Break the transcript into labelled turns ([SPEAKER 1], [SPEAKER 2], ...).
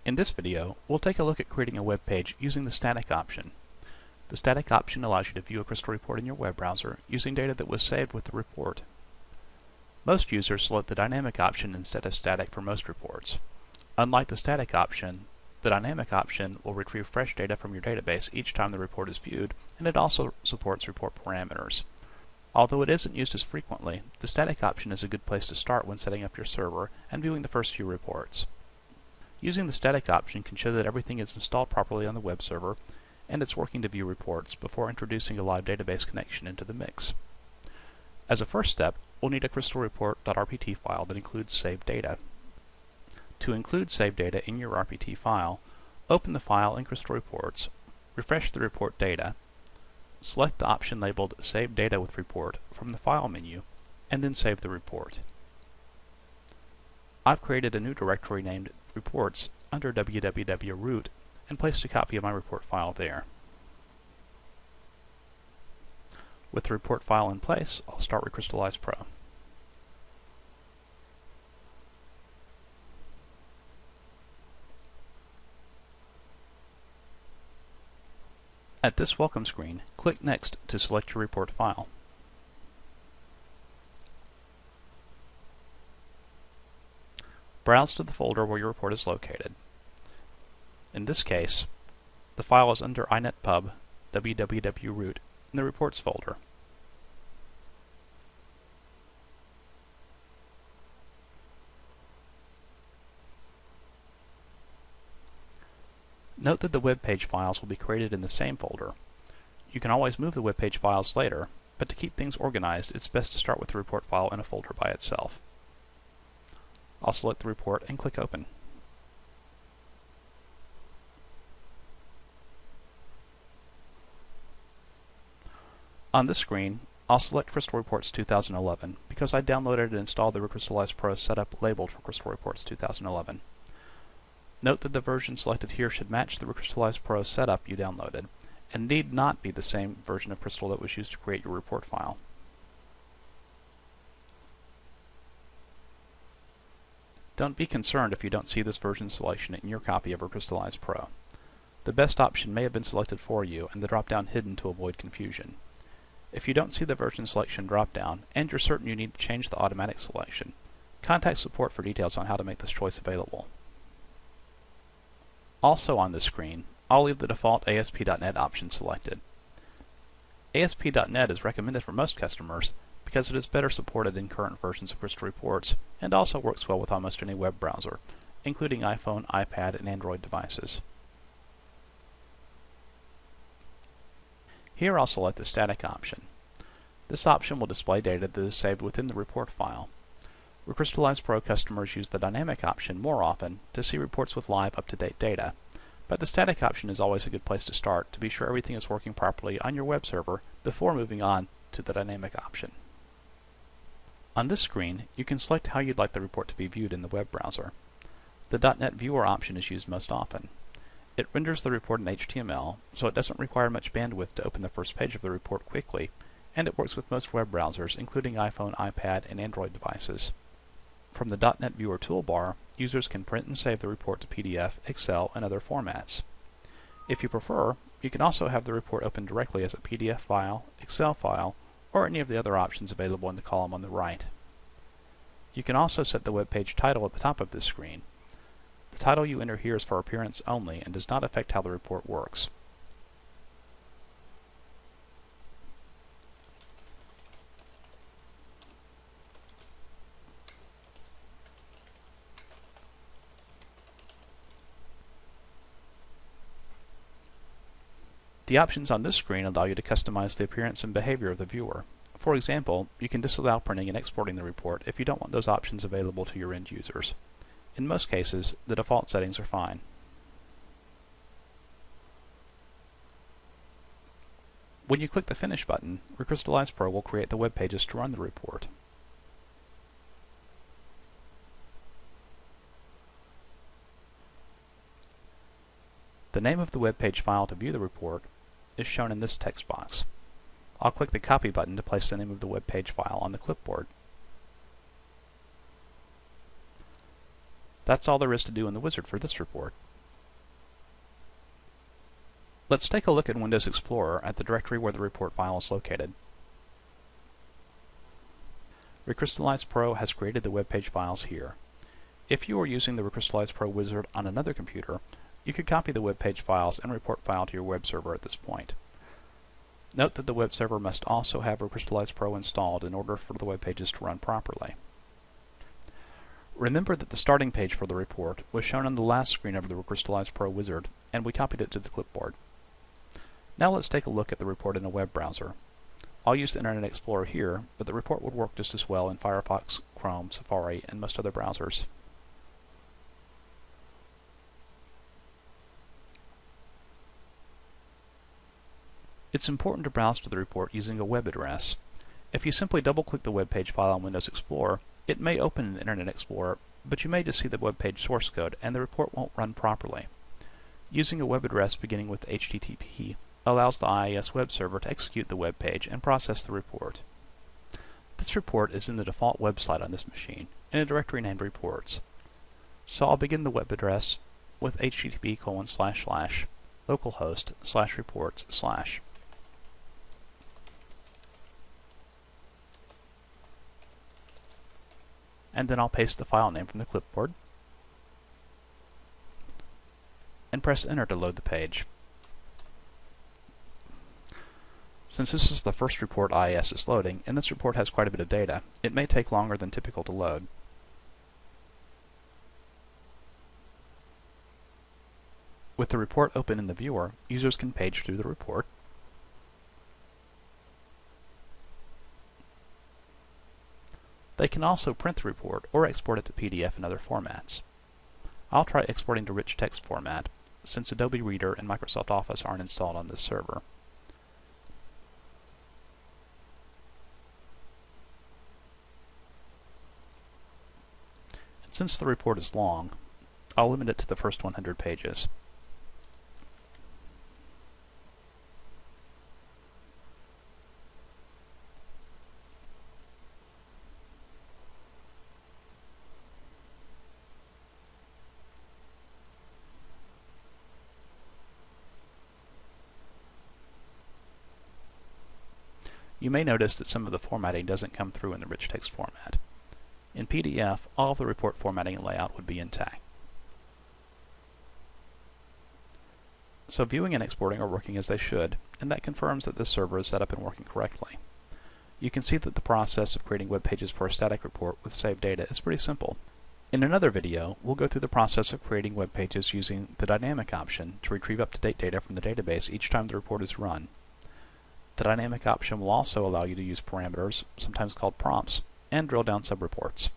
[SPEAKER 1] In this video, we'll take a look at creating a web page using the static option. The static option allows you to view a Crystal report in your web browser using data that was saved with the report. Most users select the dynamic option instead of static for most reports. Unlike the static option, the dynamic option will retrieve fresh data from your database each time the report is viewed, and it also supports report parameters. Although it isn't used as frequently, the static option is a good place to start when setting up your server and viewing the first few reports. Using the static option can show that everything is installed properly on the web server and it's working to view reports before introducing a live database connection into the mix. As a first step, we'll need a crystalreport.rpt file that includes saved data. To include saved data in your RPT file, open the file in Crystal Reports, refresh the report data, select the option labeled Save Data with Report from the File menu, and then save the report. I've created a new directory named Reports under www.root and placed a copy of my report file there. With the report file in place, I'll start ReCrystallize Pro. At this welcome screen, click Next to select your report file. Browse to the folder where your report is located. In this case, the file is under inetpub www.root in the Reports folder. Note that the web page files will be created in the same folder. You can always move the web page files later, but to keep things organized, it's best to start with the report file in a folder by itself. I'll select the report and click Open. On this screen, I'll select Crystal Reports 2011 because I downloaded and installed the ReCrystallize Pro setup labeled for Crystal Reports 2011. Note that the version selected here should match the ReCrystallize Pro setup you downloaded, and need not be the same version of Crystal that was used to create your report file. Don't be concerned if you don't see this version selection in your copy of ReCrystallize Pro. The best option may have been selected for you and the drop-down hidden to avoid confusion. If you don't see the version selection drop-down, and you're certain you need to change the automatic selection, contact support for details on how to make this choice available. Also on this screen, I'll leave the default ASP.NET option selected. ASP.NET is recommended for most customers because it is better supported in current versions of Crystal Reports and also works well with almost any web browser, including iPhone, iPad, and Android devices. Here I'll select the static option. This option will display data that is saved within the report file. ReCrystallize Pro customers use the dynamic option more often to see reports with live, up-to-date data, but the static option is always a good place to start to be sure everything is working properly on your web server before moving on to the dynamic option. On this screen, you can select how you'd like the report to be viewed in the web browser. The .NET Viewer option is used most often. It renders the report in HTML, so it doesn't require much bandwidth to open the first page of the report quickly, and it works with most web browsers, including iPhone, iPad, and Android devices. From the .NET Viewer toolbar, users can print and save the report to PDF, Excel, and other formats. If you prefer, you can also have the report open directly as a PDF file, Excel file, or any of the other options available in the column on the right. You can also set the web page title at the top of this screen. The title you enter here is for appearance only and does not affect how the report works. The options on this screen allow you to customize the appearance and behavior of the viewer. For example, you can disallow printing and exporting the report if you don't want those options available to your end users. In most cases, the default settings are fine. When you click the Finish button, ReCrystallize Pro will create the web pages to run the report. The name of the web page file to view the report is shown in this text box. I'll click the Copy button to place the name of the web page file on the clipboard. That's all there is to do in the wizard for this report. Let's take a look in Windows Explorer at the directory where the report file is located. ReCrystallize Pro has created the web page files here. If you are using the ReCrystallize Pro wizard on another computer, you could copy the web page files and report file to your web server at this point. Note that the web server must also have ReCrystallize Pro installed in order for the web pages to run properly. Remember that the starting page for the report was shown on the last screen of the ReCrystallize Pro wizard, and we copied it to the clipboard. Now let's take a look at the report in a web browser. I'll use the Internet Explorer here, but the report would work just as well in Firefox, Chrome, Safari, and most other browsers. It's important to browse to the report using a web address. If you simply double-click the web page file in Windows Explorer, it may open in Internet Explorer, but you may just see the web page source code and the report won't run properly. Using a web address beginning with HTTP allows the IIS web server to execute the web page and process the report. This report is in the default website on this machine in a directory named Reports. So I'll begin the web address with http://localhost/reports/. And then I'll paste the file name from the clipboard and press enter to load the page. Since this is the first report IIS is loading, and this report has quite a bit of data, it may take longer than typical to load. With the report open in the viewer, users can page through the report, they can also print the report or export it to PDF and other formats. I'll try exporting to rich text format, since Adobe Reader and Microsoft Office aren't installed on this server. And since the report is long, I'll limit it to the first 100 pages. You may notice that some of the formatting doesn't come through in the rich text format. In PDF, all of the report formatting and layout would be intact. So viewing and exporting are working as they should, and that confirms that this server is set up and working correctly. You can see that the process of creating web pages for a static report with saved data is pretty simple. In another video, we'll go through the process of creating web pages using the dynamic option to retrieve up-to-date data from the database each time the report is run. The dynamic option will also allow you to use parameters, sometimes called prompts, and drill down subreports.